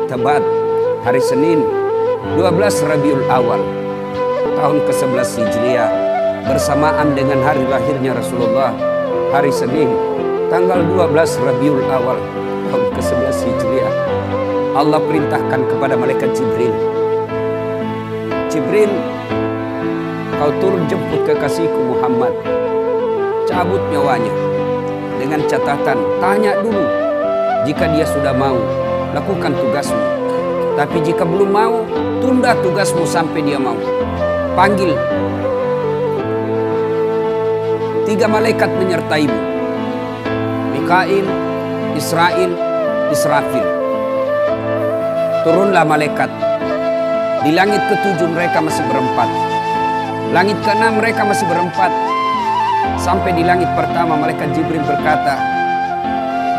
Tabat, hari Senin 12 Rabiul Awal tahun ke-11 Hijriah, bersamaan dengan hari lahirnya Rasulullah, hari Senin tanggal 12 Rabiul Awal tahun ke-11 Hijriah. Allah perintahkan kepada malaikat Jibril, Jibril, kau turun jemput kekasihku Muhammad, cabut nyawanya. Dengan catatan, tanya dulu, jika dia sudah mau, lakukan tugasmu. Tapi jika belum mau, tunda tugasmu sampai dia mau. Panggil 3 malaikat menyertaimu, Mikail, Israil, Israfil. Turunlah malaikat. Di langit ke-7 mereka masih berempat, langit ke-6 mereka masih berempat. Sampai di langit pertama malaikat Jibril berkata,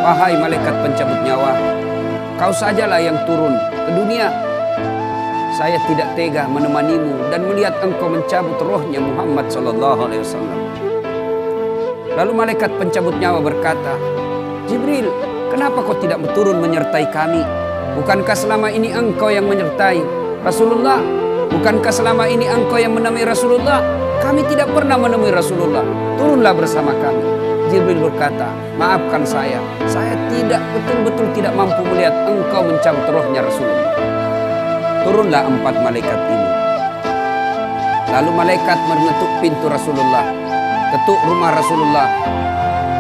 wahai malaikat pencabut nyawa, kau sajalah yang turun ke dunia. Saya tidak tega menemanimu dan melihat engkau mencabut rohnya Muhammad SAW. Lalu malaikat pencabut nyawa berkata, Jibril, kenapa kau tidak turun menyertai kami? Bukankah selama ini engkau yang menyertai Rasulullah? Bukankah selama ini engkau yang menemui Rasulullah? Kami tidak pernah menemui Rasulullah. Turunlah bersama kami. Jibril berkata, maafkan saya tidak betul-betul tidak mampu melihat engkau mencabut rohnya Rasulullah. Turunlah 4 malaikat ini. Lalu malaikat mengetuk pintu Rasulullah, ketuk rumah Rasulullah.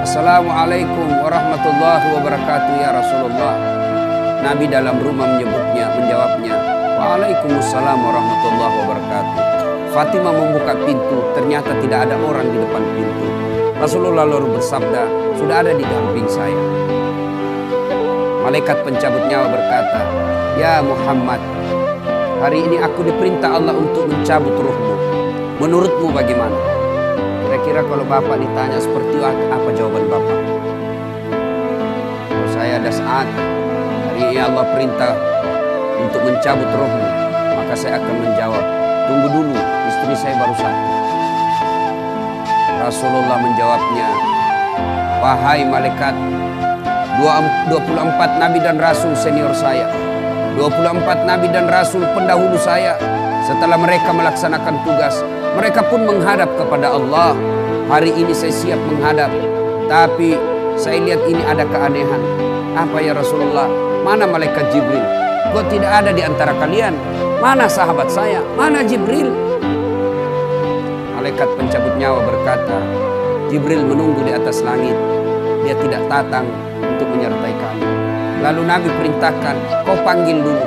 Assalamualaikum warahmatullahi wabarakatuh ya Rasulullah. Nabi dalam rumah menjawabnya, waalaikumsalam warahmatullahi wabarakatuh. Fatimah membuka pintu, ternyata tidak ada orang di depan pintu. Rasulullah lalu bersabda, sudah ada di samping saya. Malaikat pencabut nyawa berkata, ya Muhammad, hari ini aku diperintah Allah untuk mencabut ruhmu. Menurutmu bagaimana? Kira-kira kalau Bapak ditanya seperti apa jawaban Bapak? Kalau saya ada saat hari ini Allah perintah untuk mencabut ruhmu, maka saya akan menjawab, tunggu dulu, istri saya baru sakit. Rasulullah menjawabnya, wahai malaikat, 24 nabi dan rasul senior saya, 24 nabi dan rasul pendahulu saya, setelah mereka melaksanakan tugas, mereka pun menghadap kepada Allah. Hari ini saya siap menghadap, tapi saya lihat ini ada keanehan. Apa ya Rasulullah? Mana malaikat Jibril? Kok tidak ada di antara kalian? Mana sahabat saya? Mana Jibril? Malaikat pencabut nyawa berkata, Jibril menunggu di atas langit. Dia tidak datang untuk menyertai kami. Lalu Nabi perintahkan, kau panggil dulu.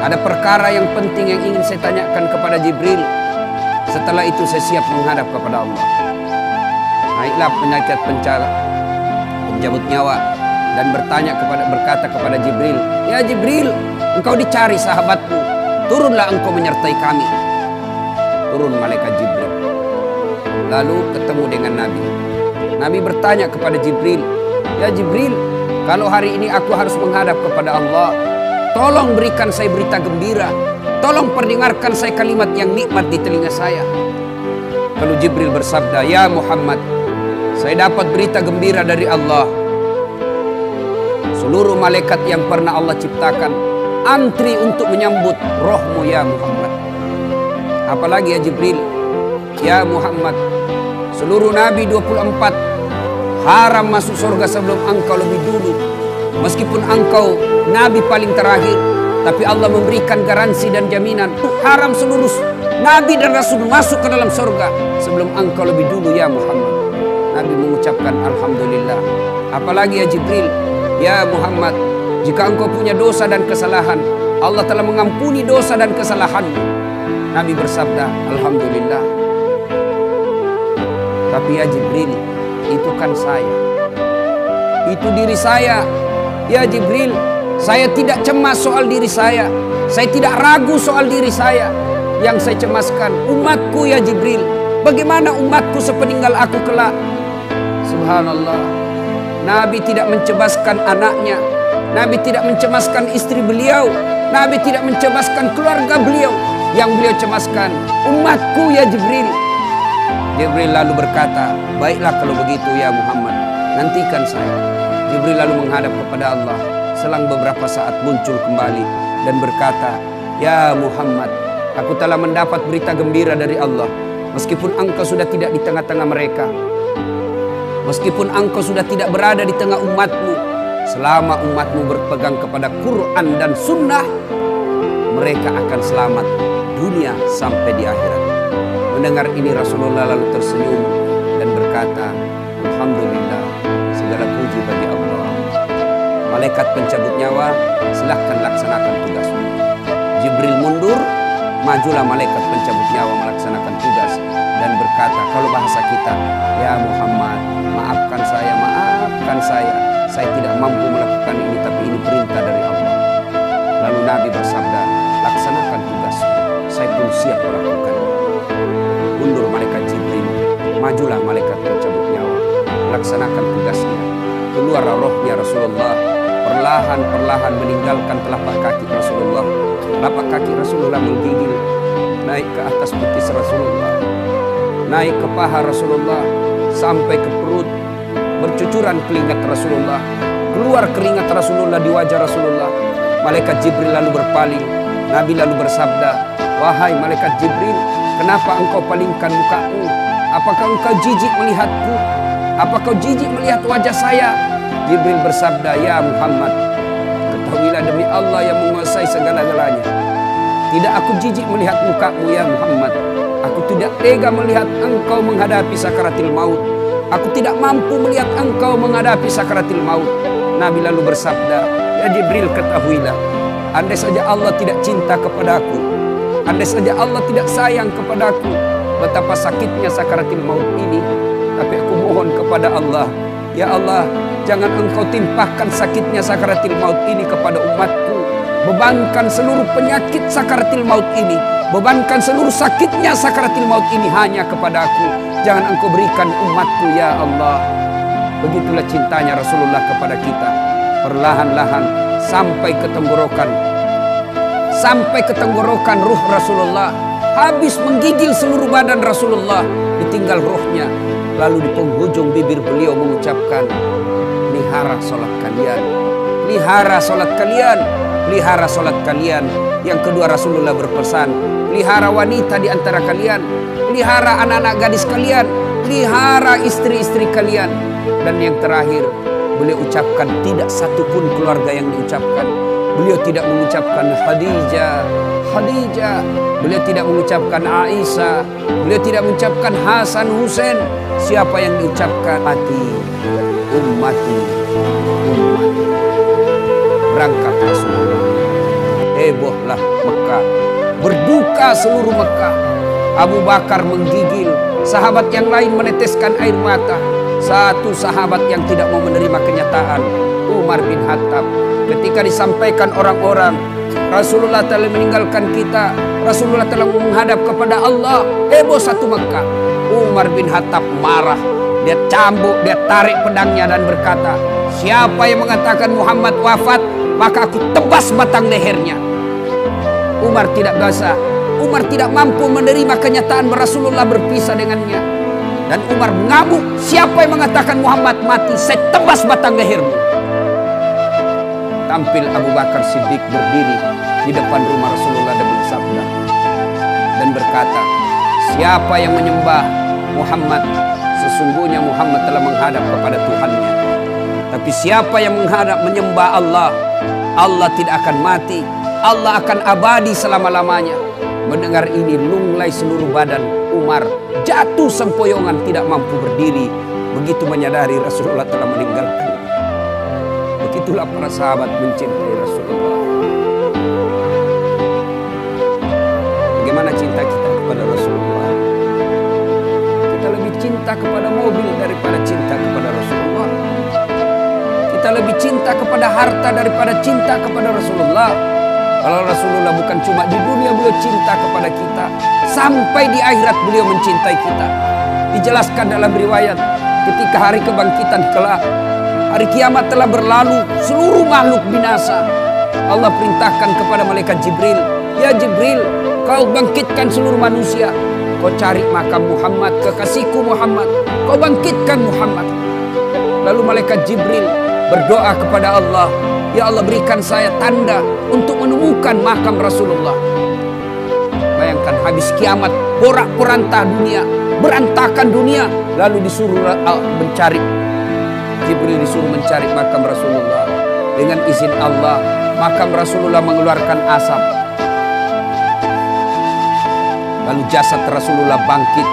Ada perkara yang penting yang ingin saya tanyakan kepada Jibril. Setelah itu saya siap menghadap kepada Allah. Naiklah malaikat pencabut nyawa dan berkata kepada Jibril, ya Jibril, engkau dicari sahabatmu, turunlah engkau menyertai kami. Turun malaikat Jibril, lalu ketemu dengan Nabi. Nabi bertanya kepada Jibril, ya Jibril, kalau hari ini aku harus menghadap kepada Allah, tolong berikan saya berita gembira, tolong perdengarkan saya kalimat yang nikmat di telinga saya. Lalu Jibril bersabda, ya Muhammad, saya dapat berita gembira dari Allah. Seluruh malaikat yang pernah Allah ciptakan antri untuk menyambut rohmu ya Muhammad. Apalagi ya Jibril, ya Muhammad, seluruh nabi 24 haram masuk surga sebelum engkau lebih dulu. Meskipun engkau nabi paling terakhir, tapi Allah memberikan garansi dan jaminan haram seluruh nabi dan rasul masuk ke dalam surga sebelum engkau lebih dulu ya Muhammad. Nabi mengucapkan alhamdulillah. Apalagi ya Jibril, ya Muhammad, jika engkau punya dosa dan kesalahan, Allah telah mengampuni dosa dan kesalahanmu. Nabi bersabda, alhamdulillah. Tapi ya Jibril, itu kan saya, itu diri saya. Ya Jibril, saya tidak cemas soal diri saya tidak ragu soal diri saya. Yang saya cemaskan umatku ya Jibril. Bagaimana umatku sepeninggal aku kelak? Subhanallah, Nabi tidak mencemaskan anaknya, Nabi tidak mencemaskan istri beliau, Nabi tidak mencemaskan keluarga beliau. Yang beliau cemaskan umatku ya Jibril. Jibril lalu berkata, baiklah kalau begitu ya Muhammad, nantikan saya. Jibril lalu menghadap kepada Allah. Selang beberapa saat muncul kembali dan berkata, "Ya Muhammad, aku telah mendapat berita gembira dari Allah. Meskipun engkau sudah tidak di tengah-tengah mereka, meskipun engkau sudah tidak berada di tengah umatmu, selama umatmu berpegang kepada Quran dan Sunnah, mereka akan selamat dunia sampai di akhirat." Mendengar ini Rasulullah lalu tersenyum dan berkata, "Alhamdulillah, segala puji bagi Allah. Malaikat pencabut nyawa, silahkan laksanakan tugasmu." Jibril mundur, majulah malaikat pencabut nyawa melaksanakan tugas dan berkata, kalau bahasa kita, "Ya Muhammad, maafkan saya tidak mampu melakukan ini, tapi ini perintah dari Allah." Lalu Nabi bersabda, "Laksanakan tugasmu, saya pun siap melakukannya." Mundur malaikat Jibril, majulah malaikat pencabut nyawa, laksanakan tugasnya. Keluar rohnya Rasulullah, perlahan-perlahan meninggalkan telapak kaki Rasulullah. Telapak kaki Rasulullah menggigil, naik ke atas betis Rasulullah, naik ke paha Rasulullah, sampai ke perut. Bercucuran keringat Rasulullah, keluar keringat Rasulullah di wajah Rasulullah. Malaikat Jibril lalu berpaling. Nabi lalu bersabda, "Wahai malaikat Jibril, kenapa engkau palingkan mukamu? Apakah engkau jijik melihatku? Apakah kau jijik melihat wajah saya?" Jibril bersabda, "Ya Muhammad, ketahuilah demi Allah yang menguasai segala-galanya, tidak aku jijik melihat mukamu ya Muhammad. Aku tidak tega melihat engkau menghadapi sakaratil maut. Aku tidak mampu melihat engkau menghadapi sakaratil maut." Nabi lalu bersabda, "Ya Jibril, ketahuilah, andai saja Allah tidak cinta kepadaku, andai saja Allah tidak sayang kepadaku, betapa sakitnya sakaratil maut ini. Tapi aku mohon kepada Allah, ya Allah, jangan engkau timpahkan sakitnya sakaratil maut ini kepada umatku. Bebankan seluruh penyakit sakaratil maut ini, bebankan seluruh sakitnya sakaratil maut ini hanya kepada aku. Jangan engkau berikan umatku ya Allah." Begitulah cintanya Rasulullah kepada kita. Perlahan-lahan sampai ke tenggorokan ruh Rasulullah, habis menggigil seluruh badan Rasulullah, ditinggal ruhnya. Lalu di penghujung bibir beliau mengucapkan, "Pelihara salat kalian, pelihara salat kalian, pelihara salat kalian." Yang kedua Rasulullah berpesan, pelihara wanita di antara kalian, pelihara anak-anak gadis kalian, pelihara istri-istri kalian. Dan yang terakhir beliau ucapkan, tidak satupun keluarga yang diucapkan. Beliau tidak mengucapkan Khadijah, Khadijah. Beliau tidak mengucapkan Aisyah. Beliau tidak mengucapkan Hasan, Husain. Siapa yang diucapkan? Mati, ummati, ummati. Berangkat Rasulullah. Hebohlah Mekah, berduka seluruh Mekah. Abu Bakar menggigil, sahabat yang lain meneteskan air mata. Satu sahabat yang tidak mau menerima kenyataan, Umar bin Khattab. Ketika disampaikan orang-orang, Rasulullah telah meninggalkan kita, Rasulullah telah menghadap kepada Allah, heboh satu Mekah. Umar bin Khattab marah, dia cambuk, dia tarik pedangnya dan berkata, "Siapa yang mengatakan Muhammad wafat, maka aku tebas batang lehernya." Umar tidak biasa, Umar tidak mampu menerima kenyataan Rasulullah berpisah dengannya. Dan Umar mengamuk, "Siapa yang mengatakan Muhammad mati, saya tebas batang lehermu." Tampil Abu Bakar Siddiq berdiri di depan rumah Rasulullah dan bersabda dan berkata, "Siapa yang menyembah Muhammad, sesungguhnya Muhammad telah menghadap kepada Tuhannya. Tapi siapa yang menyembah Allah, Allah tidak akan mati, Allah akan abadi selama-lamanya." Mendengar ini lunglai seluruh badan Umar, jatuh sempoyongan tidak mampu berdiri. Begitu menyadari Rasulullah telah meninggalkan. Begitulah para sahabat mencintai Rasulullah. Bagaimana cinta kita kepada Rasulullah? Kita lebih cinta kepada mobil daripada cinta kepada Rasulullah. Kita lebih cinta kepada harta daripada cinta kepada Rasulullah. Kalau Rasulullah bukan cuma di dunia beliau cinta kepada kita, sampai di akhirat beliau mencintai kita. Dijelaskan dalam riwayat, ketika hari kebangkitan kelak, hari kiamat telah berlalu, seluruh makhluk binasa. Allah perintahkan kepada malaikat Jibril, "Ya Jibril, kau bangkitkan seluruh manusia. Kau cari makam Muhammad, kekasihku Muhammad. Kau bangkitkan Muhammad." Lalu malaikat Jibril berdoa kepada Allah, Ya Allah, berikan saya tanda untuk menemukan makam Rasulullah. Bayangkan habis kiamat, porak-poranda dunia, berantakan dunia, lalu disuruh mencari. Jibril disuruh mencari makam Rasulullah. Dengan izin Allah, makam Rasulullah mengeluarkan asap. Lalu jasad Rasulullah bangkit.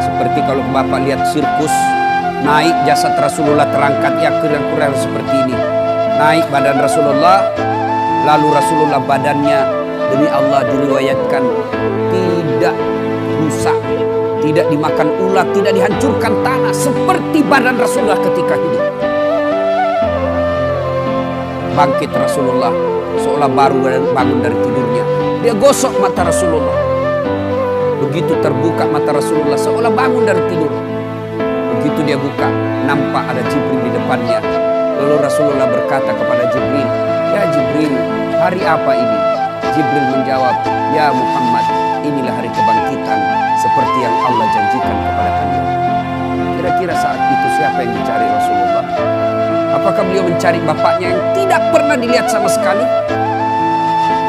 Seperti kalau Bapak lihat sirkus, naik jasad Rasulullah terangkat, ya kira-kira seperti ini. Naik badan Rasulullah, lalu Rasulullah badannya demi Allah diriwayatkan tidak rusak, tidak dimakan ulat, tidak dihancurkan tanah, seperti badan Rasulullah ketika hidup. Bangkit Rasulullah seolah baru bangun dari tidurnya. Dia gosok mata Rasulullah. Begitu terbuka mata Rasulullah seolah bangun dari tidur. Begitu dia buka, nampak ada Jibril di depannya. Lalu Rasulullah berkata kepada Jibril, "Ya Jibril, hari apa ini?" Jibril menjawab, "Ya Muhammad, inilah hari kebangkitan seperti yang Allah janjikan kepada kalian." Kira-kira saat itu siapa yang dicari Rasulullah? Apakah beliau mencari bapaknya yang tidak pernah dilihat sama sekali?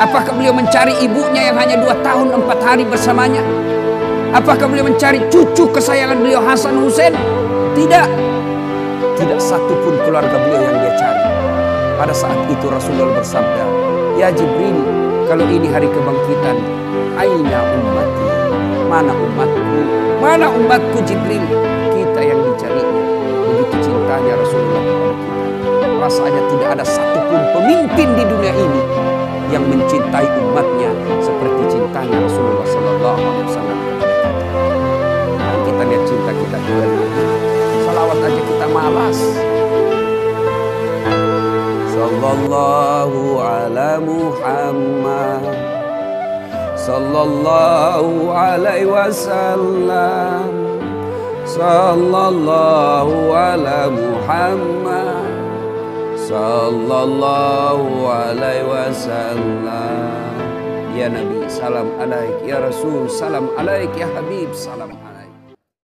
Apakah beliau mencari ibunya yang hanya 2 tahun 4 hari bersamanya? Apakah beliau mencari cucu kesayangan beliau Hasan Hussein? Tidak. Tidak satu pun keluarga beliau yang dia cari. Pada saat itu Rasulullah bersabda, "Ya Jibril, kalau ini hari kebangkitan, aina ummati? Mana umatku? Mana umatku Jibril?" Kita yang dicarinya. Begitu cintanya Rasulullah kepada kita. Rasanya tidak ada satupun pemimpin di dunia ini yang mencintai umatnya seperti cintanya Rasulullah Sallallahu Alaihi Wasallam kepada kita. Nah, kita lihat cinta kita kepada Nabi. Salawat aja kita malas. Sallallahu ala Muhammad, Sallallahu alaihi wasallam, Sallallahu ala Muhammad, Sallallahu alaihi wasallam. Ya Nabi, salam alaik. Ya Rasul, salam alaik. Ya Habib, salam alaik.